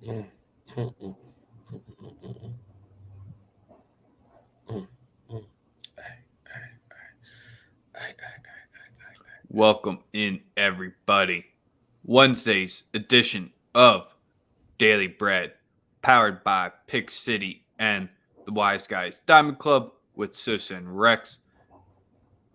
Mm, mm, mm, mm, mm, mm, mm, mm. Ay, ay, ay, ay, ay. Welcome in, everybody. Wednesday's edition of Daily Bread, powered by Pick City and the Wise Guys Diamond Club with Sosa and Rex.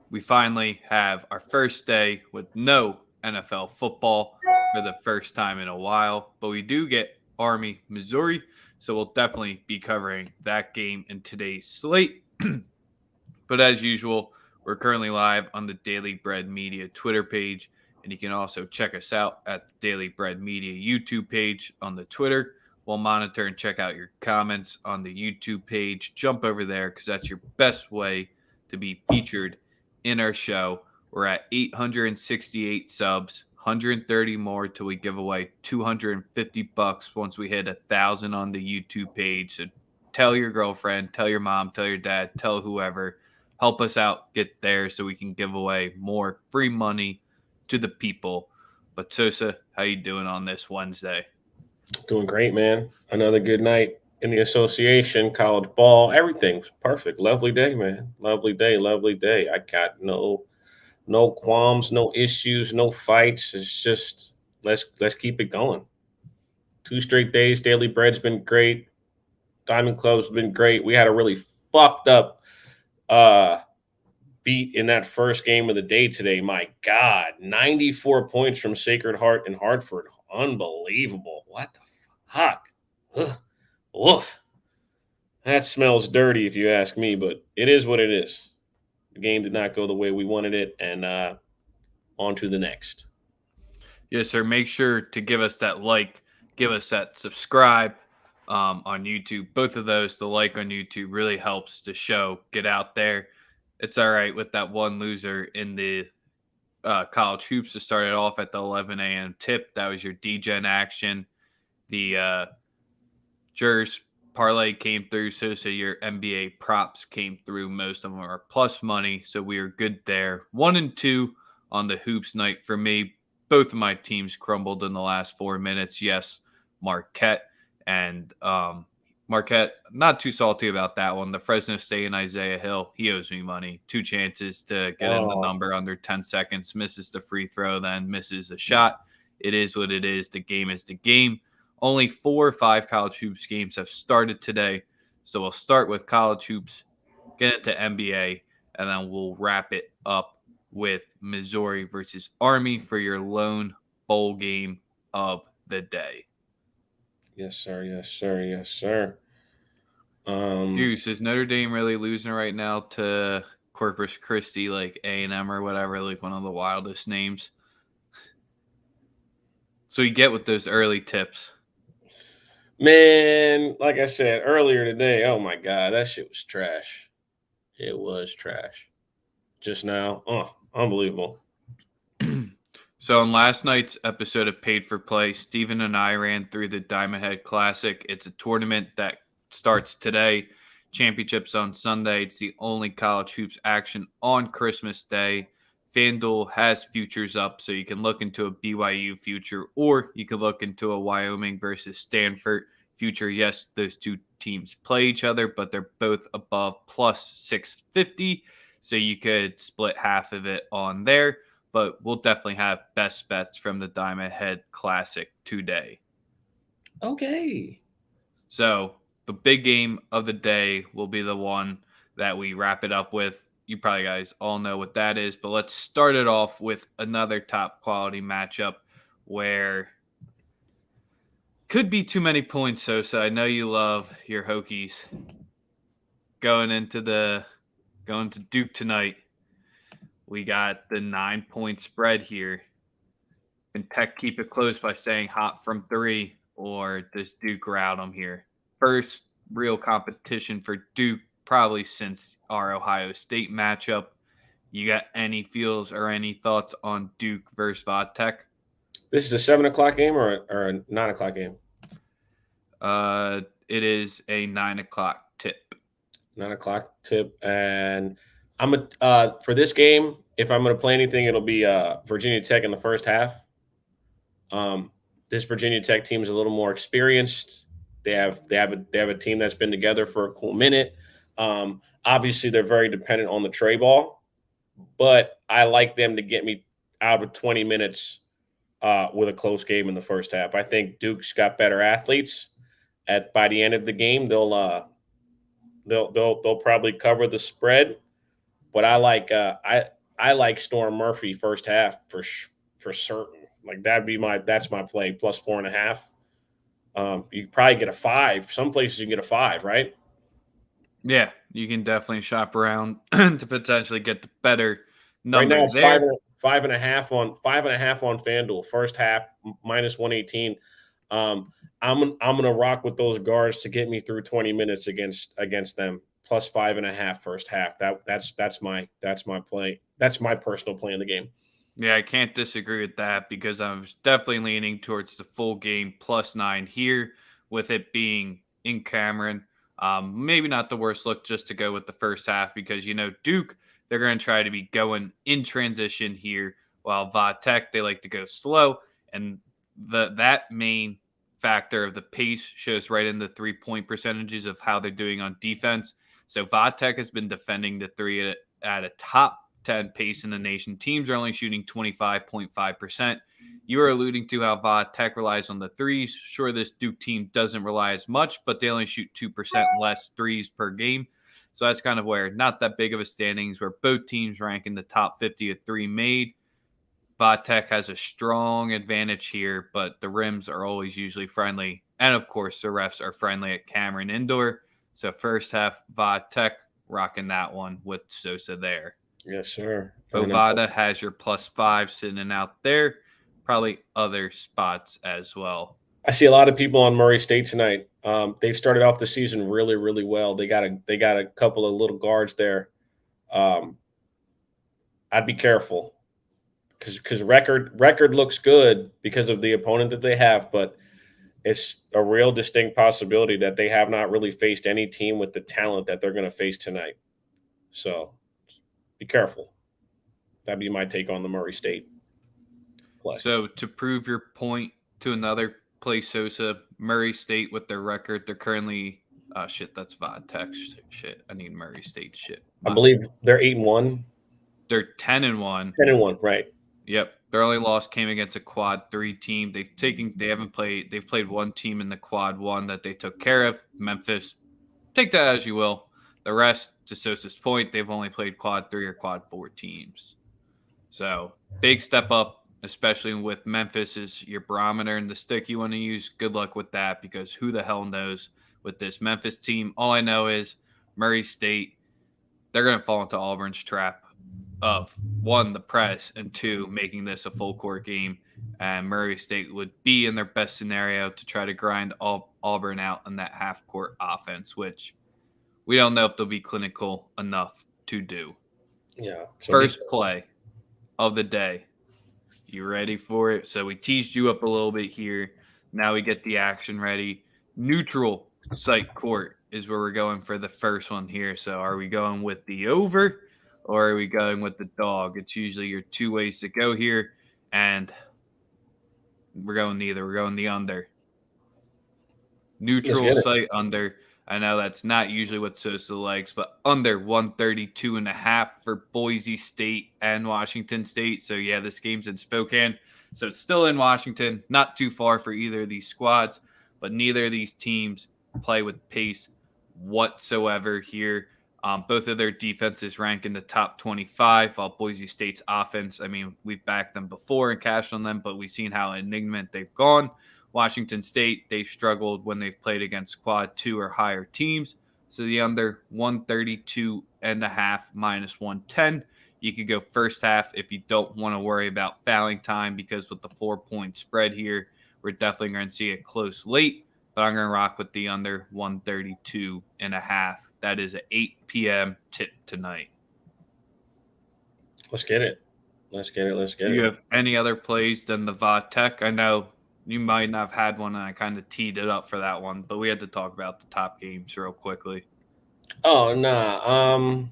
We finally have our first day with no NFL football for the first time in a while, but we do get Army, Missouri, so we'll definitely be covering that game in today's slate. But as usual, we're currently live on the Daily Bread Media Twitter page, and you can also check us out at the Daily Bread Media YouTube page on the Twitter. We'll monitor and check out your comments on the YouTube page. Jump over there because that's your best way to be featured in our show. We're at 868 subs, 130 more till we give away $250 once we hit 1,000 on the YouTube page. So tell your girlfriend, tell your mom, tell your dad, tell whoever, help us out get there so we can give away more free money to the people. But Sosa, how you doing on this Wednesday? Doing great, man. Another good night in the association, college ball, everything's perfect. Lovely day, man. Lovely day, lovely day. I got no qualms, no issues, no fights. It's just let's keep it going. 2 straight days. Daily Bread's been great. Diamond Club's been great. We had a really fucked up uh beat in that first game of the day today. My God, 94 points from Sacred Heart and Hartford. Unbelievable. What the fuck? Ugh. Woof. That smells dirty if you ask me, but it is what it is. The game did not go the way we wanted it, and on to the next. Yes, sir. Make sure to give us that like, give us that subscribe on YouTube. Both of those, the like on YouTube really helps the show get out there. It's all right with that one loser in the college hoops to start it off at the 11 a.m. tip. That was your DGen action. The Jers parlay came through. So your NBA props came through. Most of them are plus money. So we are good there. 1-2 on the hoops night for me. Both of my teams crumbled in the last 4 minutes. Yes, Marquette and Marquette, not too salty about that one. The Fresno State and Isaiah Hill, he owes me money. 2 chances to get in the Oh, number under 10 seconds, misses the free throw, then misses a shot. It is what it is. The game is the game. Only 4 or 5 college hoops games have started today. So we'll start with college hoops, get into NBA, and then we'll wrap it up with Missouri versus Army for your lone bowl game of the day. yes, sir. Yes, sir. Yes, sir. Um, Goose, is Notre Dame really losing right now to Corpus Christi, like A&M or whatever, like one of the wildest names? So you get with those early tips. man, like I said earlier today, oh my God, that shit was trash. It was trash. Just now, oh, unbelievable. So in last night's episode of Paid for Play, Steven and I ran through the Diamond Head Classic. It's a tournament that starts today. Championships on Sunday. It's the only college hoops action on Christmas Day. FanDuel has futures up, so you can look into a BYU future or you can look into a Wyoming versus Stanford future. Yes, those two teams play each other, but they're both above plus 650, so you could split half of it on there, but we'll definitely have best bets from the Diamond Head Classic today. Okay. So the big game of the day will be the one that we wrap it up with. You probably guys all know what that is, but let's start it off with another top quality matchup where could be too many points, Sosa. I know you love your Hokies. Going to Duke tonight. We got the 9-point spread here. Can Tech keep it close by staying hot from three, or does Duke rout them here? First real competition for Duke, probably since our Ohio State matchup. You got any feels or any thoughts on Duke versus Tech? This is a 7 o'clock game or a 9 o'clock game? It is a 9 o'clock tip. 9 o'clock tip. And I'm a for this game, if I'm gonna play anything, it'll be Virginia Tech in the first half. Um this Virginia Tech team is a little more experienced. They have a team that's been together for a cool minute. Obviously, they're very dependent on the tray ball, but I like them to get me out of 20 minutes with a close game in the first half. I think Duke's got better athletes. By the end of the game, they'll probably cover the spread. But I like Storm Murphy first half for certain. Like that's my play plus 4.5. You probably get a 5. Some places you can get a 5, right? Yeah, you can definitely shop around to potentially get the better Right now number it's there. 5.5 on FanDuel. First half minus 118. I'm gonna rock with those guards to get me through 20 minutes against them. Plus 5.5 first half. That's my play. That's my personal play in the game. Yeah, I can't disagree with that because I was definitely leaning towards the full game +9 here with it being in Cameron. Maybe not the worst look just to go with the first half because, Duke, they're going to try to be going in transition here while Tech, they like to go slow. And that main factor of the pace shows right in the 3-point percentages of how they're doing on defense. So Tech has been defending the three at a top 10 pace in the nation. Teams are only shooting 25.5%. You are alluding to how Tech relies on the threes. Sure, this Duke team doesn't rely as much, but they only shoot 2% less threes per game. So that's kind of where not that big of a standings where both teams rank in the top 50 of three made. Tech has a strong advantage here, but the rims are always usually friendly. And of course, the refs are friendly at Cameron Indoor. So first half, Tech rocking that one with Sosa there. Yes, sir. Bovada has your +5 sitting out there. Probably other spots as well. I see a lot of people on Murray State tonight. They've started off the season really, really well. They got a couple of little guards there. I'd be careful because record looks good because of the opponent that they have, but it's a real distinct possibility that they have not really faced any team with the talent that they're going to face tonight. So be careful. That'd be my take on the Murray State play. So to prove your point to another play, Sosa, Murray State with their record, they're currently that's Tech shit. I need Murray State shit. I believe they're 8-1. They're 10-1. 10-1, right? Yep. Their only loss came against a quad 3 team. They've played one team in the quad 1 that they took care of, Memphis. Take that as you will. The rest, to Sosa's point, they've only played quad 3 or quad 4 teams. So big step up, especially with Memphis is your barometer and the stick you want to use. Good luck with that because who the hell knows with this Memphis team. All I know is Murray State, they're going to fall into Auburn's trap of 1, the press, and 2, making this a full court game. And Murray State would be in their best scenario to try to grind Auburn out in that half court offense, which we don't know if they'll be clinical enough to do. Yeah. So first play of the day. You ready for it? So we teased you up a little bit here. Now we get the action ready. Neutral site court is where we're going for the first one here. So are we going with the over or are we going with the dog? It's usually your 2 ways to go here. And we're going neither. We're going the under. Neutral site under. I know that's not usually what Sosa likes, but under 132.5 for Boise State and Washington State. So, yeah, this game's in Spokane. So it's still in Washington. Not too far for either of these squads, but neither of these teams play with pace whatsoever here. Both of their defenses rank in the top 25, while Boise State's offense, I mean, we've backed them before and cashed on them, but we've seen how enigmatic they've gone. Washington State, they've struggled when they've played against quad 2 or higher teams. So the under 132.5 minus 110. You could go first half if you don't want to worry about fouling time because with the 4-point spread here, we're definitely going to see it close late. But I'm going to rock with the under 132.5. That is an 8 p.m. tip tonight. Let's get it. Do you have any other plays than the Tech? I know you might not have had one, and I kind of teed it up for that one, but we had to talk about the top games real quickly. Oh, nah.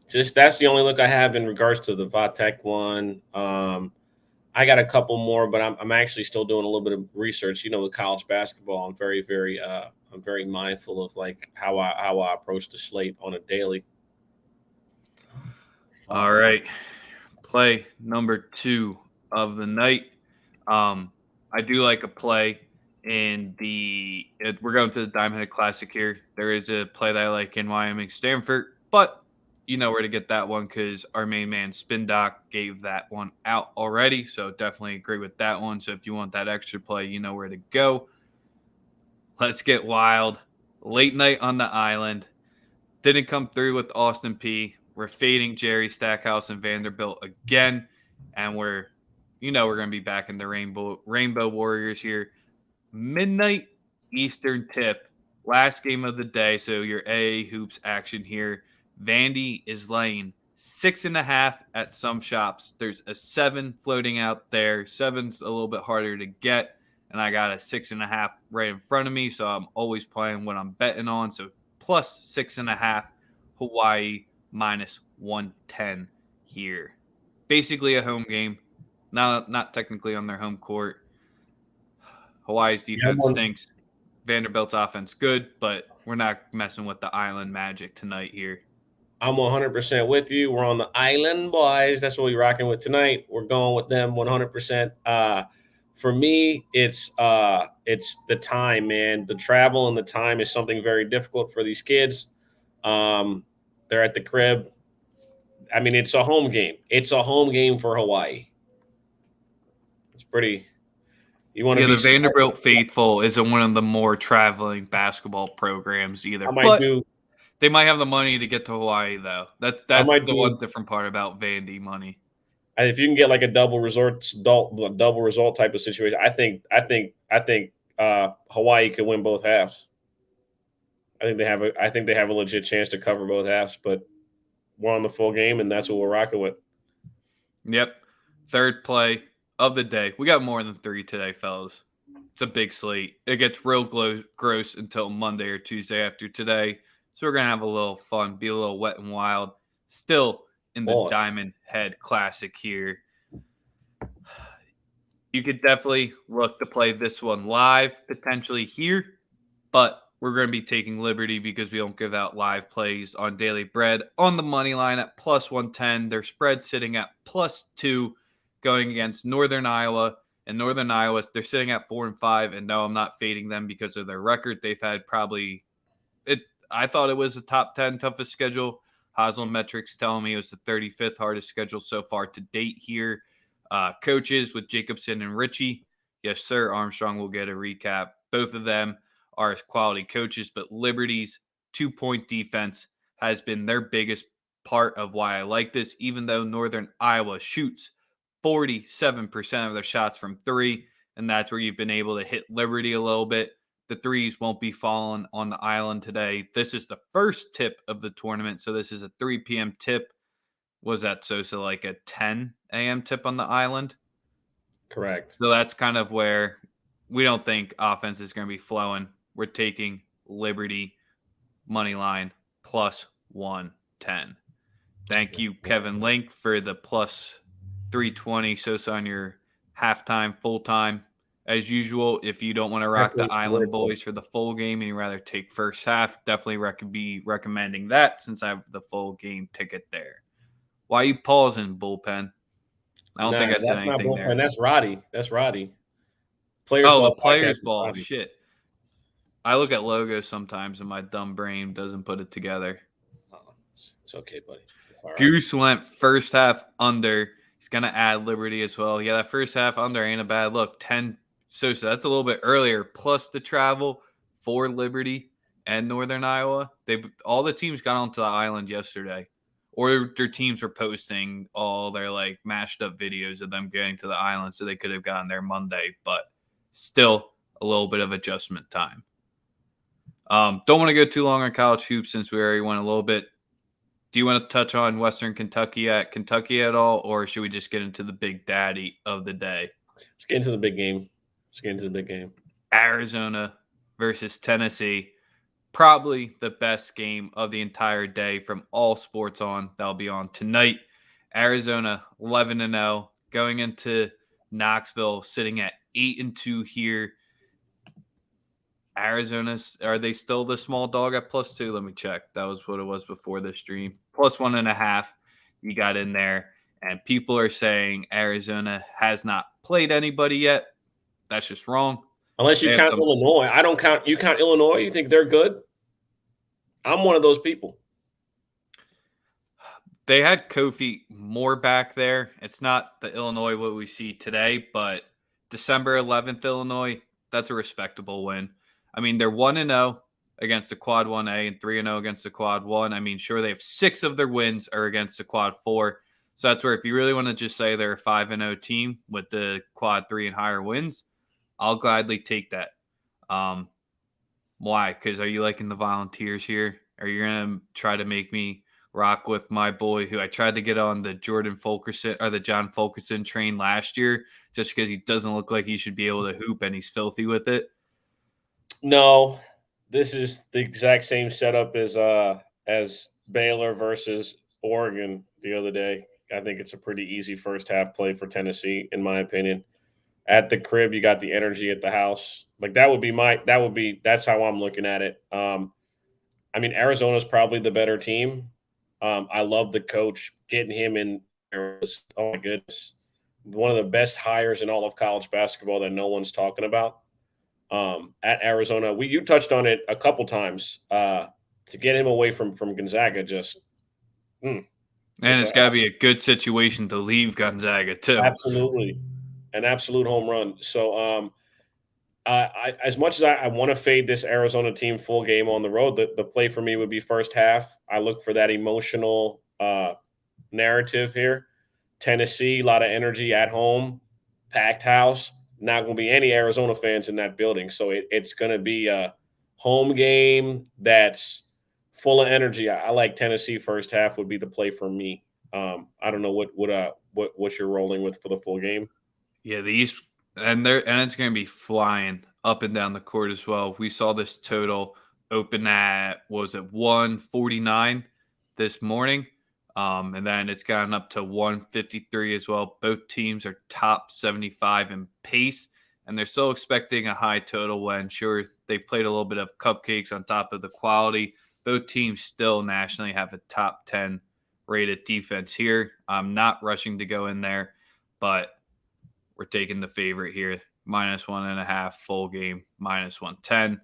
Just that's the only look I have in regards to the Tech one. I I got a couple more, but I'm actually still doing a little bit of research. With college basketball, I'm very mindful of like how I approach the slate on a daily. All right. Play number 2 of the night. I do like a play we're going to the Diamond Head Classic here. There is a play that I like in Wyoming Stanford, but you know where to get that one because our main man Spin Doc gave that one out already. So definitely agree with that one. So if you want that extra play, you know where to go. Let's get wild. Late night on the island. Didn't come through with Austin P. We're fading Jerry Stackhouse and Vanderbilt again. And we're going to be back in the Rainbow Warriors here. Midnight Eastern tip. Last game of the day. So your AA hoops action here. Vandy is laying 6.5 at some shops. There's a 7 floating out there. 7's a little bit harder to get. And I got a 6.5 right in front of me. So I'm always playing what I'm betting on. So plus 6.5, Hawaii minus 110 here. Basically a home game. Not technically on their home court. Hawaii's defense stinks. Vanderbilt's offense good, but we're not messing with the island magic tonight here. I'm 100% with you. We're on the island, boys. That's what we're rocking with tonight. We're going with them 100%. For me, it's the time, man. The travel and the time is something very difficult for these kids. They're at the crib. I mean, it's a home game. It's a home game for Hawaii. It's pretty. You want to be the Vanderbilt faithful isn't one of the more traveling basketball programs either. They might have the money to get to Hawaii though. That's the one different part about Vandy money. If you can get like a double result type of situation, I think Hawaii could win both halves. I think they have a legit chance to cover both halves, but we're on the full game, and that's what we're rocking with. Yep. Third play of the day. We got more than 3 today, fellas. It's a big slate. It gets real gross until Monday or Tuesday after today. So we're going to have a little fun, be a little wet and wild. Still in the Diamond Head Classic here. You could definitely look to play this one live, potentially here, but we're going to be taking liberty because we don't give out live plays on Daily Bread. On the money line at plus 110, their spread sitting at plus 2 going against Northern Iowa. And Northern Iowa, they're sitting at 4-5, and no, I'm not fading them because of their record. They've had I thought it was a top 10 toughest schedule. Haslametrics telling me it was the 35th hardest schedule so far to date here. Coaches with Jacobson and Ritchie. Yes, sir. Armstrong will get a recap. Both of them are quality coaches, but Liberty's 2-point defense has been their biggest part of why I like this, even though Northern Iowa shoots 47% of their shots from 3, and that's where you've been able to hit Liberty a little bit. The threes won't be falling on the island today. This is the first tip of the tournament, so this is a 3 p.m. tip. Was that so like a 10 a.m. tip on the island? Correct. So that's kind of where we don't think offense is going to be flowing. We're taking Liberty money line plus 110. Thank you, Kevin Link, for the plus 320. So on your halftime, full time. As usual, if you don't want to rock the Island Boys for the full game and you'd rather take first half, definitely be recommending that since I have the full game ticket there. Why are you pausing, bullpen? I don't think I said anything there. That's Roddy. That's Roddy. The players ball. Shit. I look at logos sometimes and my dumb brain doesn't put it together. Oh, it's okay, buddy. Right. Goose went first half under. He's going to add Liberty as well. Yeah, that first half under ain't a bad look. 10. So that's a little bit earlier. Plus the travel for Liberty and Northern Iowa. All the teams got onto the island yesterday. Or their teams were posting all their like mashed up videos of them getting to the island so they could have gotten there Monday. But still a little bit of adjustment time. Don't want to go too long on college hoops since we already went a little bit. Do you want to touch on Western Kentucky at all, or should we just get into the big daddy of the day? Let's get into the big game. Arizona versus Tennessee. Probably the best game of the entire day from all sports on. That'll be on tonight. Arizona 11-0 going into Knoxville sitting at 8-2 here. Arizona, are they still the small dog at +2? Let me check. That was what it was before the stream. +1.5. You got in there, and people are saying Arizona has not played anybody yet. That's just wrong. Unless you They have count some. Illinois. I don't count. You count Illinois? You think they're good? I'm one of those people. They had Kofi Moore back there. It's not the Illinois what we see today, but December 11th, Illinois, that's a respectable win. I mean, they're 1-0 against the Quad 1A and 3-0 against the Quad 1. I mean, sure, they have 6 of their wins are against the Quad 4. So that's where if you really want to just say they're a 5-0 team with the Quad 3 and higher wins, I'll gladly take that. Why? Because are you liking the Volunteers here? Are you going to try to make me rock with my boy who I tried to get on the Jordan Fulkerson or the John Fulkerson train last year just because he doesn't look like he should be able to hoop and he's filthy with it? No, this is the exact same setup as Baylor versus Oregon the other day. I think it's a pretty easy first half play for Tennessee, in my opinion. At the crib, you got the energy at the house. Like that's how I'm looking at it. I mean, Arizona's probably the better team. I love the coach. Getting him in there was, oh my goodness, one of the best hires in all of college basketball that no one's talking about. At Arizona, you touched on it a couple times. To get him away from Gonzaga, just And just it's got to be a good situation to leave Gonzaga, too. absolutely an absolute home run. So, as much as I want to fade this Arizona team full game on the road, the play for me would be first half. I look for that emotional narrative here. Tennessee, a lot of energy at home, packed house. Not going to be any Arizona fans in that building, so it's going to be a home game that's full of energy. I like Tennessee first half would be the play for me. I don't know what you're rolling with for the full game. Yeah, the East, and it's going to be flying up and down the court as well. We saw this total open at, what was it, 149 this morning, and then it's gotten up to 153 as well. Both teams are top 75 in pace, and they're still expecting a high total. When sure they've played a little bit of cupcakes on top of the quality, both teams still nationally have a top 10 rated defense here. I'm not rushing to go in there, but we're taking the favorite here, -1.5 full game, -110.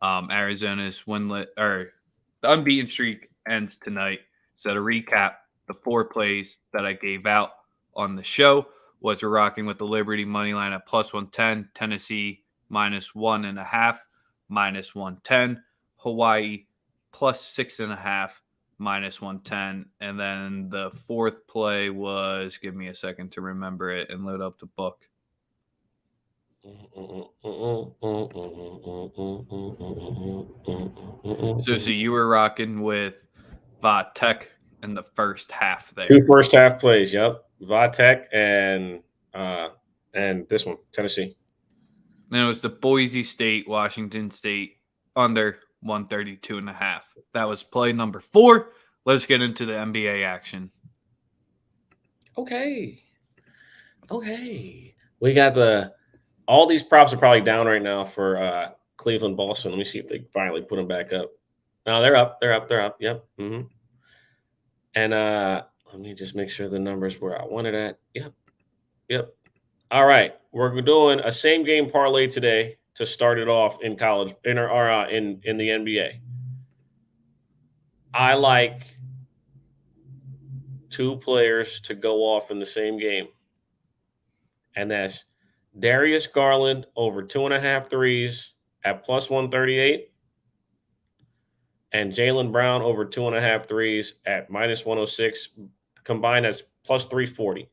Arizona's winlet or the unbeaten streak ends tonight. So to recap, the 4 plays that I gave out on the show was we're rocking with the Liberty money line at +110, Tennessee -1.5, -110, Hawaii +6.5, -110. And then the 4th play was, give me a second to remember it and load up the book. So you were rocking with Tech in the first half there. 2 first half plays. Yep, Vatek and this one Tennessee. And it was the Boise State, Washington State under 132.5. That was play number 4. Let's get into the NBA action. Okay. We got all these props are probably down right now for Cleveland, Boston. Let me see if they finally put them back up. No, they're up. Yep. Mm-hmm. And let me just make sure the numbers where I wanted at. Yep. All right. We're doing a same game parlay today to start it off in college in the NBA. I like 2 players to go off in the same game. And that's Darius Garland over 2.5 threes at +138, and Jaylen Brown over 2.5 threes at -106, combined as +340.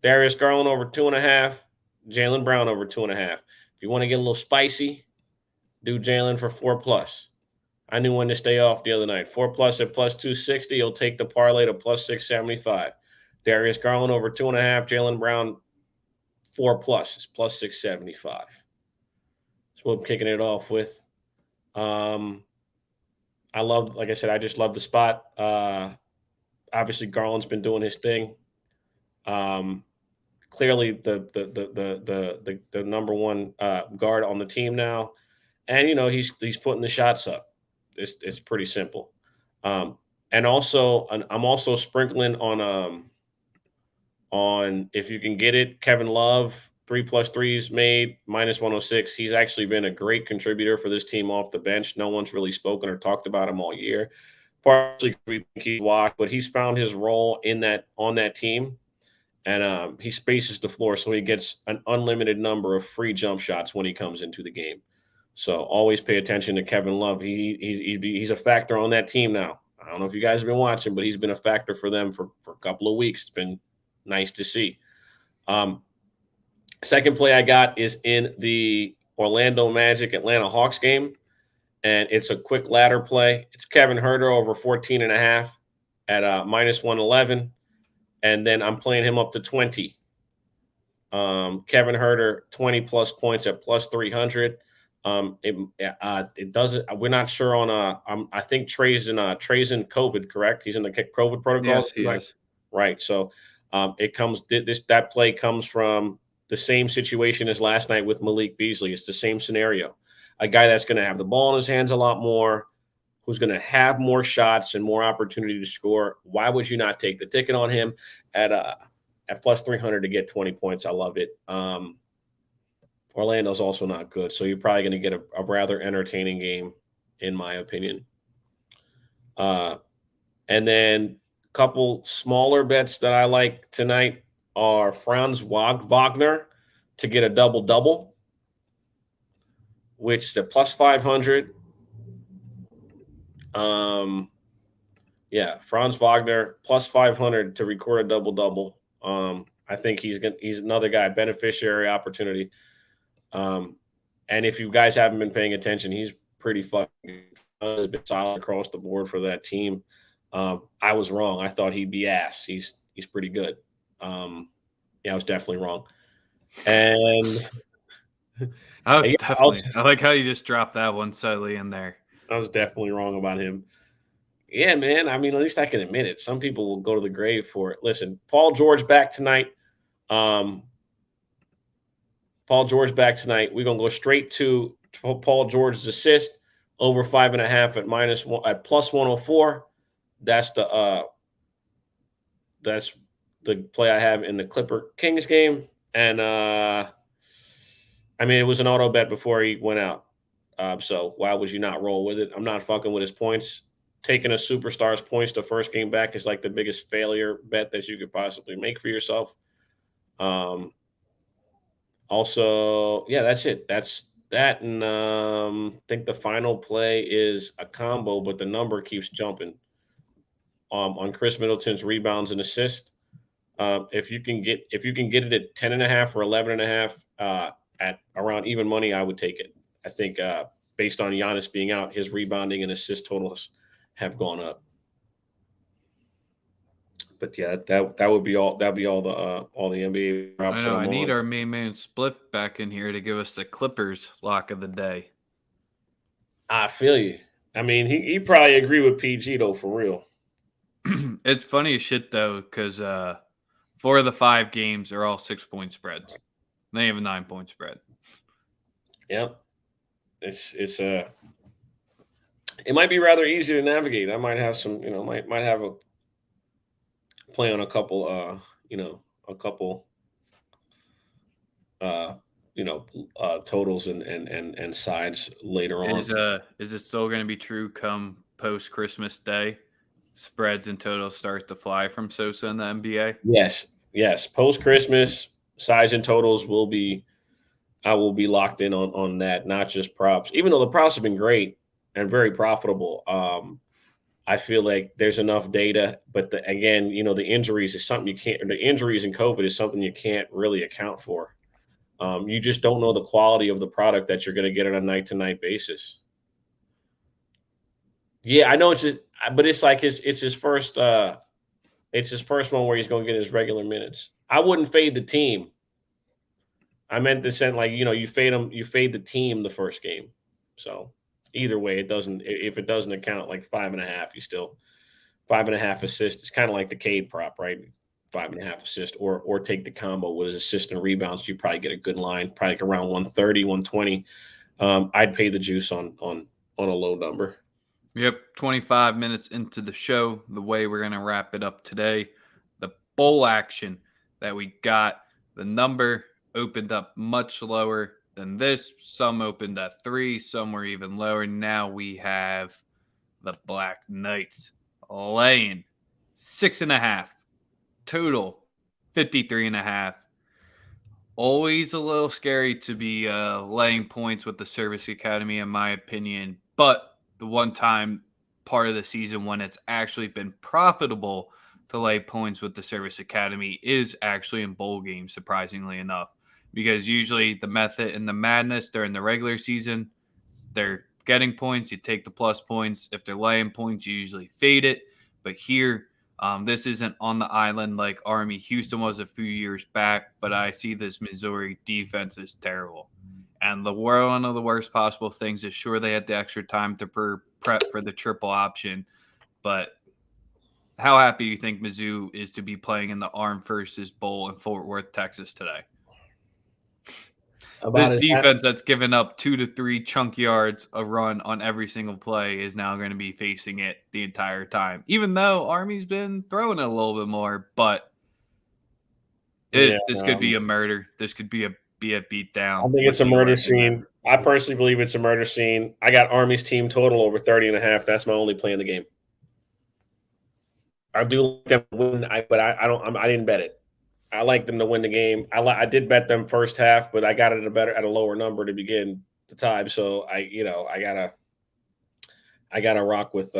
Darius Garland over 2.5, Jaylen Brown over 2.5. If you want to get a little spicy, do Jaylen for 4+. I knew when to stay off the other night. 4+ at +260. You'll take the parlay to +675. Darius Garland over 2.5, Jaylen Brown 4+ is +675. That's what I'm kicking it off with. Like I said, I just love the spot. Obviously, Garland's been doing his thing. clearly the number one guard on the team now, and he's putting the shots up. It's pretty simple. Um, and also, I'm also sprinkling on if you can get it, Kevin Love 3 plus threes made -106. He's actually been a great contributor for this team off the bench. No one's really spoken or talked about him all year. Partially because we think he's washed, but he's found his role in that on that team, and he spaces the floor, so he gets an unlimited number of free jump shots when he comes into the game. So always pay attention to Kevin Love. He's a factor on that team now. I don't know if you guys have been watching, but he's been a factor for them for a couple of weeks. It's been nice to see. Um, Second play I got is in the Orlando Magic Atlanta Hawks game, and it's a quick ladder play. It's Kevin Herter over 14 and a half at -111, and then I'm playing him up to 20. Kevin Herter 20 plus points at plus 300. It doesn't. We're not sure on. I think Trey's in COVID. Correct. He's in the COVID protocol. Yes, he is. Right. So it comes. That play comes from the same situation as last night with Malik Beasley. It's the same scenario. A guy that's going to have the ball in his hands a lot more, who's going to have more shots and more opportunity to score. Why would you not take the ticket on him at plus 300 to get 20 points? I love it. Orlando's also not good, so you're probably going to get a rather entertaining game, in my opinion. And then a couple smaller bets that I like tonight are Franz Wagner to get a double-double, which is a plus 500. Franz Wagner plus 500 to record a double-double. I think he's another guy, beneficiary opportunity. And if you guys haven't been paying attention, he's pretty fucking has been solid across the board for that team. I was wrong. I thought he'd be ass. He's pretty good. I was definitely wrong. And I was definitely. I like how you just dropped that one subtly in there. I was definitely wrong about him. Yeah, man. I mean, at least I can admit it. Some people will go to the grave for it. Listen, Paul George back tonight. We're gonna go straight to Paul George's assist over 5.5 at -1 at plus 104. That's the play I have in the Clipper Kings game, and I mean it was an auto bet before he went out. So why would you not roll with it? I'm not fucking with his points. Taking a superstar's points the first game back is like the biggest failure bet that you could possibly make for yourself. Also, yeah, that's it. That's that, and I think the final play is a combo, but the number keeps jumping. On Chris Middleton's rebounds and assists. If you can get it at 10.5 or 11.5 at around even money, I would take it. I think based on Giannis being out, his rebounding and assist totals have gone up. But yeah, that would be all. That'd be all the NBA props. I know. I need our main man Spliff back in here to give us the Clippers lock of the day. I feel you. I mean, he probably agree with PG though, for real. It's funny as shit though, because 4 of the 5 games are all 6-point spreads. They have a 9-point spread. Yep, it might be rather easy to navigate. I might have some, might have a play on a couple, totals and sides later on. Is it still going to be true come post Christmas Day? Spreads and totals start to fly from Sosa in the NBA. Yes. Post Christmas, size and totals I will be locked in on that, not just props. Even though the props have been great and very profitable, I feel like there's enough data. But again, the injuries is something you can't. The injuries and COVID is something you can't really account for. You just don't know the quality of the product that you're going to get on a night-to-night basis. Yeah, I know but it's like it's his first one where he's going to get his regular minutes. I wouldn't fade the team. I meant to send you fade the team the first game. So either way, if it doesn't account like 5.5, you still 5.5 assists. It's kind of like the Cade prop, right? 5.5 assists, or take the combo with his assist and rebounds. You probably get a good line, probably like around 130, 120. I'd pay the juice on a low number. Yep, 25 minutes into the show, the way we're going to wrap it up today, the bowl action that we got, the number opened up much lower than this. Some opened at 3, some were even lower. Now we have the Black Knights laying 6.5, total 53.5. Always a little scary to be laying points with the Service Academy, in my opinion. But the one time part of the season when it's actually been profitable to lay points with the Service Academy is actually in bowl games, surprisingly enough. Because usually the method and the madness during the regular season, they're getting points, you take the plus points. If they're laying points, you usually fade it. But here, this isn't on the island like Army Houston was a few years back, but I see this Missouri defense is terrible. And one of the worst possible things is sure they had the extra time to prep for the triple option, but how happy do you think Mizzou is to be playing in the Armed Forces Bowl in Fort Worth, Texas today? This defense that's given up 2 to 3 chunk yards a run on every single play is now going to be facing it the entire time, even though Army's been throwing it a little bit more. But this could be a murder. This could be a beatdown. I think it's a murder scene. I personally believe it's a murder scene. I got Army's team total over 30.5. That's my only play in the game. I do like them to win, but I didn't bet it. I like them to win the game. I did bet them first half, but I got it at a lower number to begin the time. So I gotta rock with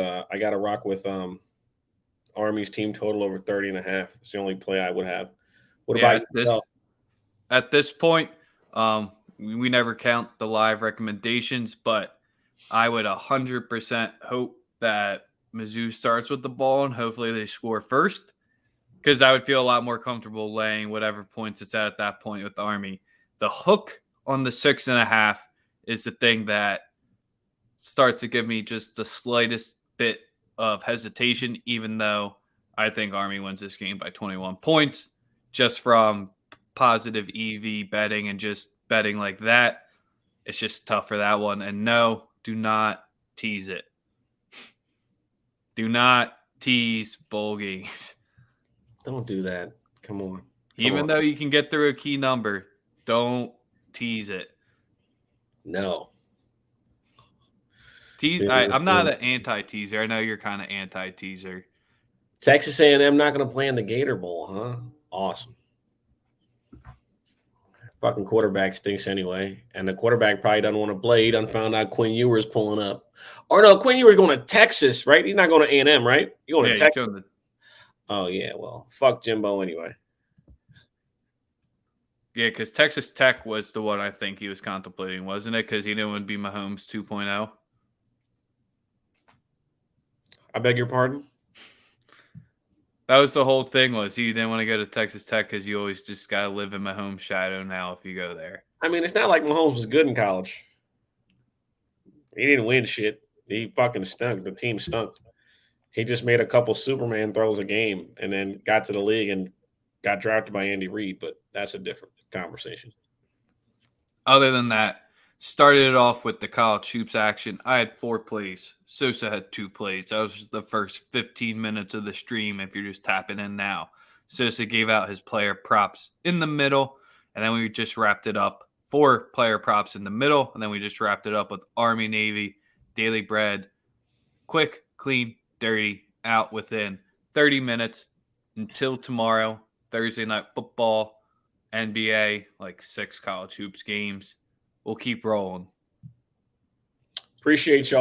Army's team total over 30.5. It's the only play I would have. What about yourself? At this point, we never count the live recommendations, but I would 100% hope that Mizzou starts with the ball and hopefully they score first, because I would feel a lot more comfortable laying whatever points it's at that point with Army. The hook on the 6.5 is the thing that starts to give me just the slightest bit of hesitation, even though I think Army wins this game by 21 points just from positive EV betting and just betting like that. It's just tough for that one. And no, do not tease it. Do not tease bowl games. Don't do that. Come on. Even though you can get through a key number, don't tease it. No. I'm not an anti-teaser. I know you're kind of anti-teaser. Texas A&M not going to play in the Gator Bowl, huh? Awesome. Fucking quarterback stinks anyway. And the quarterback probably doesn't want to play. He done found out Quinn Ewers pulling up. Or no, Quinn Ewers going to Texas, right? He's not going to A&M, right? You're going to Texas. Oh, yeah. Well, fuck Jimbo anyway. Yeah, because Texas Tech was the one I think he was contemplating, wasn't it? Because he didn't want to be Mahomes 2.0. I beg your pardon? That was the whole thing, was he didn't want to go to Texas Tech because you always just got to live in Mahomes' shadow now if you go there. I mean, it's not like Mahomes was good in college. He didn't win shit. He fucking stunk. The team stunk. He just made a couple Superman throws a game and then got to the league and got drafted by Andy Reid, but that's a different conversation. Other than that, started it off with the college hoops action. I had 4 plays. Sosa had 2 plays. That was just the first 15 minutes of the stream if you're just tapping in now. Sosa gave out his player props in the middle, and then we just wrapped it up. 4 player props in the middle, and then we just wrapped it up with Army, Navy, Daily Bread. Quick, clean, dirty, out within 30 minutes until tomorrow, Thursday Night Football, NBA, like 6 college hoops games. We'll keep rolling. Appreciate y'all.